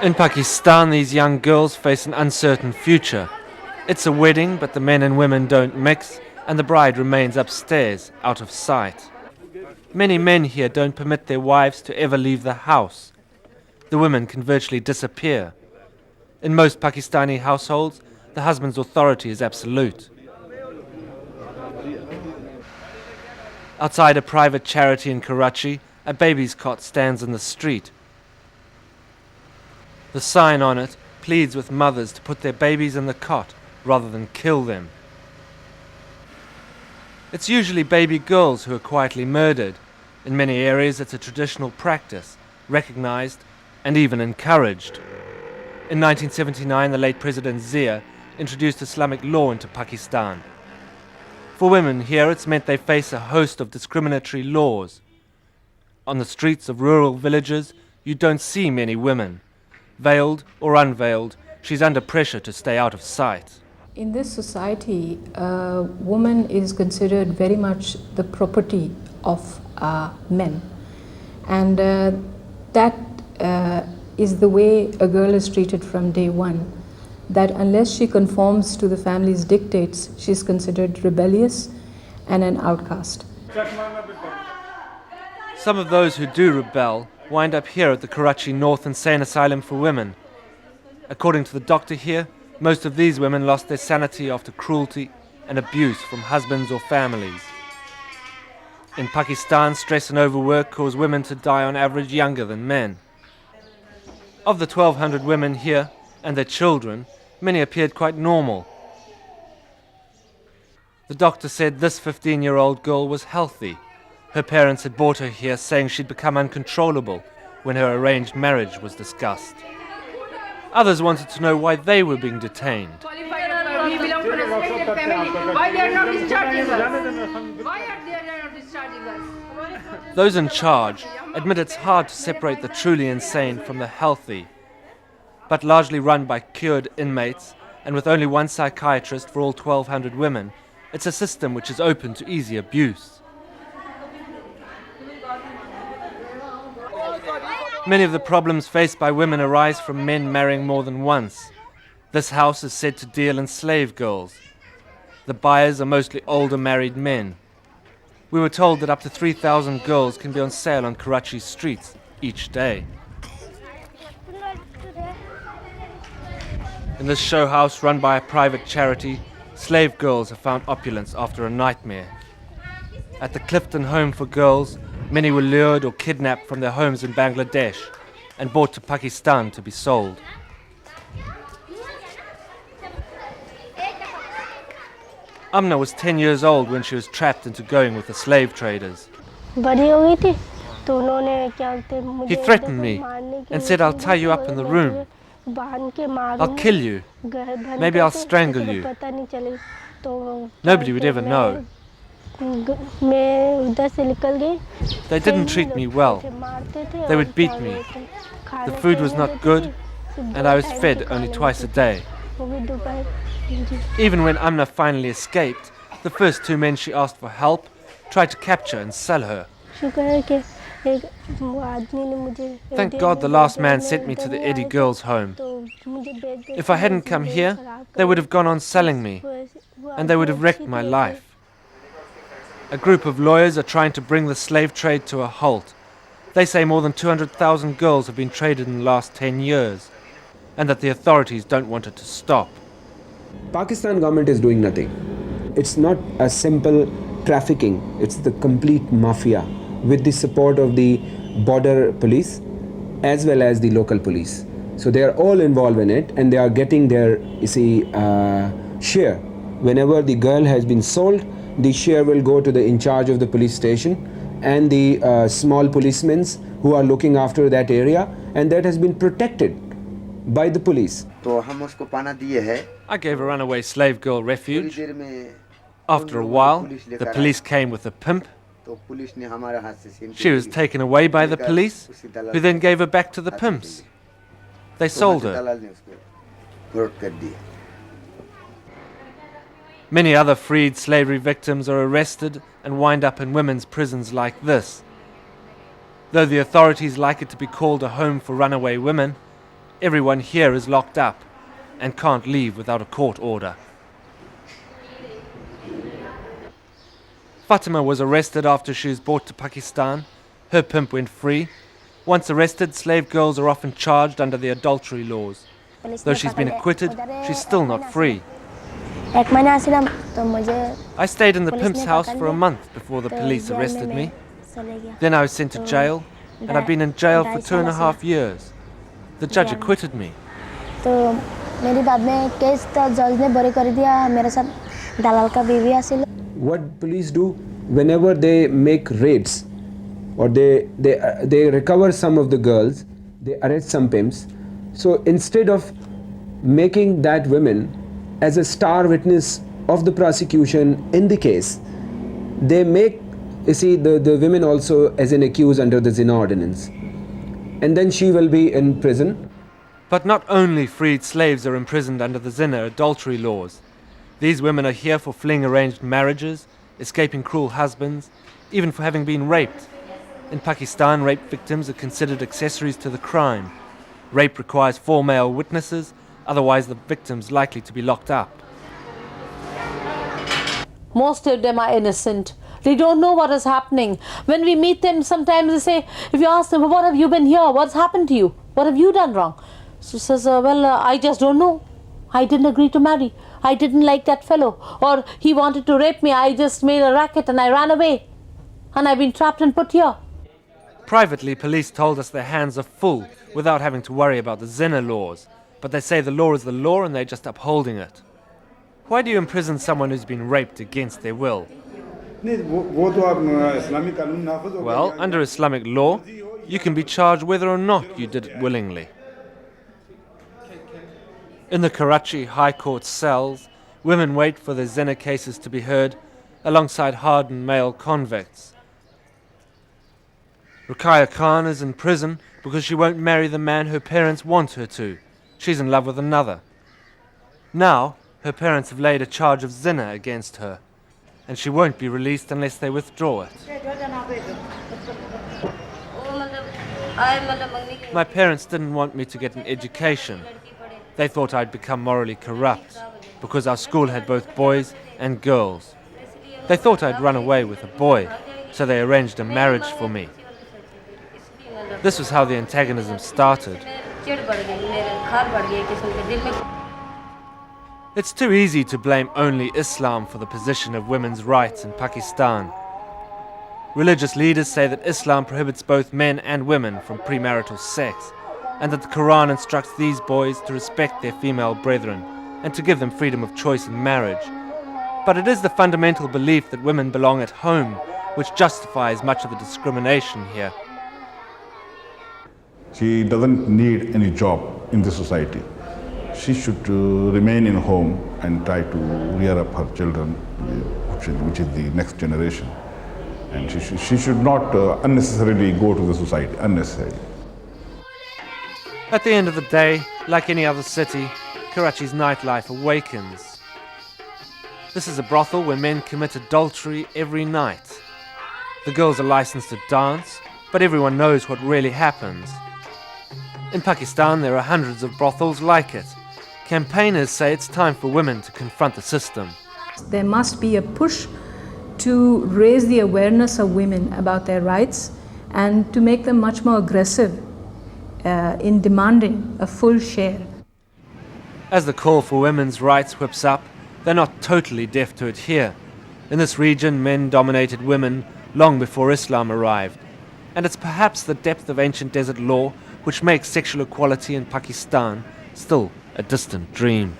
In Pakistan, these young girls face an uncertain future. It's a wedding, but the men and women don't mix, and the bride remains upstairs, out of sight. Many men here don't permit their wives to ever leave the house. The women can virtually disappear. In most Pakistani households, the husband's authority is absolute. Outside a private charity in Karachi, a baby's cot stands in the street. The sign on it pleads with mothers to put their babies in the cot rather than kill them. It's usually baby girls who are quietly murdered. In many areas it's a traditional practice, recognized and even encouraged. In 1979, the late President Zia introduced Islamic law into Pakistan. For women here, it's meant they face a host of discriminatory laws. On the streets of rural villages, you don't see many women. Veiled or unveiled, she's under pressure to stay out of sight. In this society, a woman is considered very much the property of men. And that is the way a girl is treated from day one. That unless she conforms to the family's dictates, she's considered rebellious and an outcast. Some of those who do rebel wind up here at the Karachi North Insane Asylum for Women. According to the doctor here, most of these women lost their sanity after cruelty and abuse from husbands or families. In Pakistan, stress and overwork cause women to die on average younger than men. Of the 1,200 women here and their children, many appeared quite normal. The doctor said this 15-year-old girl was healthy. Her parents had brought her here saying she'd become uncontrollable when her arranged marriage was discussed. Others wanted to know why they were being detained. We belong to a respected family. Why they are not discharging us? Why are they not discharging us? Those in charge admit it's hard to separate the truly insane from the healthy. But largely run by cured inmates, and with only one psychiatrist for all 1,200 women, it's a system which is open to easy abuse. Many of the problems faced by women arise from men marrying more than once. This house is said to deal in slave girls. The buyers are mostly older married men. We were told that up to 3,000 girls can be on sale on Karachi's streets each day. In this show house run by a private charity, slave girls have found opulence after a nightmare. At the Clifton Home for Girls, many were lured or kidnapped from their homes in Bangladesh and brought to Pakistan to be sold. Amna was 10 years old when she was trapped into going with the slave traders. He threatened me and said, "I'll tie you up in the room. I'll kill you. Maybe I'll strangle you." Nobody would ever know. They didn't treat me well. They would beat me. The food was not good, and I was fed only twice a day. Even when Amna finally escaped, the first two men she asked for help tried to capture and sell her. Thank God the last man sent me to the Eddie girls' home. If I hadn't come here, they would have gone on selling me, and they would have wrecked my life. A group of lawyers are trying to bring the slave trade to a halt. They say more than 200,000 girls have been traded in the last 10 years, and that the authorities don't want it to stop. Pakistan government is doing nothing. It's not a simple trafficking, it's the complete mafia with the support of the border police as well as the local police. So they are all involved in it, and they are getting their share. Whenever the girl has been sold, the share will go to the in charge of the police station and the small policemen who are looking after that area, and that has been protected by the police. I gave a runaway slave girl refuge. After a while, the police came with a pimp. She was taken away by the police, who then gave her back to the pimps. They sold her. Many other freed slavery victims are arrested and wind up in women's prisons like this. Though the authorities like it to be called a home for runaway women, Everyone here is locked up and can't leave without a court order. Fatima was arrested after she was brought to Pakistan. Her pimp went free. Once arrested, slave girls are often charged under the adultery laws. Though she's been acquitted, she's still not free. I stayed in the pimp's house for a month before the police arrested me. Then I was sent to jail, and I've been in jail for 2.5 years. The judge acquitted me. What police do whenever they make raids or they recover some of the girls, they arrest some pimps. So instead of making that woman as a star witness of the prosecution in the case, they make, you see, the women also as an accused under the zina ordinance. And then she will be in prison. But not only freed slaves are imprisoned under the zina adultery laws. These women are here for fleeing arranged marriages, escaping cruel husbands, even for having been raped. In Pakistan, rape victims are considered accessories to the crime. Rape requires 4 male witnesses, otherwise the victim's likely to be locked up. Most of them are innocent. They don't know what is happening. When we meet them, sometimes they say, if you ask them, what have you been here? What's happened to you? What have you done wrong? So says, I just don't know. I didn't agree to marry. I didn't like that fellow. Or he wanted to rape me. I just made a racket and I ran away. And I've been trapped and put here. Privately, police told us their hands are full without having to worry about the zina laws. But they say the law is the law and they're just upholding it. Why do you imprison someone who's been raped against their will? Well, under Islamic law, you can be charged whether or not you did it willingly. In the Karachi High Court cells, women wait for their zina cases to be heard alongside hardened male convicts. Ruqayya Khan is in prison because she won't marry the man her parents want her to. She's in love with another. Now, her parents have laid a charge of zina against her, and she won't be released unless they withdraw it. My parents didn't want me to get an education. They thought I'd become morally corrupt because our school had both boys and girls. They thought I'd run away with a boy, so they arranged a marriage for me. This was how the antagonism started. It's too easy to blame only Islam for the position of women's rights in Pakistan. Religious leaders say that Islam prohibits both men and women from premarital sex, and that the Quran instructs these boys to respect their female brethren and to give them freedom of choice in marriage. But it is the fundamental belief that women belong at home which justifies much of the discrimination here. She doesn't need any job in the society. She should remain in home and try to rear up her children, which is the next generation. And she should not unnecessarily go to the society, unnecessarily. At the end of the day, like any other city, Karachi's nightlife awakens. This is a brothel where men commit adultery every night. The girls are licensed to dance, but everyone knows what really happens. In Pakistan, there are hundreds of brothels like it. Campaigners say it's time for women to confront the system. There must be a push to raise the awareness of women about their rights and to make them much more aggressive in demanding a full share. As the call for women's rights whips up, they're not totally deaf to it here. In this region, men dominated women long before Islam arrived. And it's perhaps the depth of ancient desert law which makes sexual equality in Pakistan still a distant dream.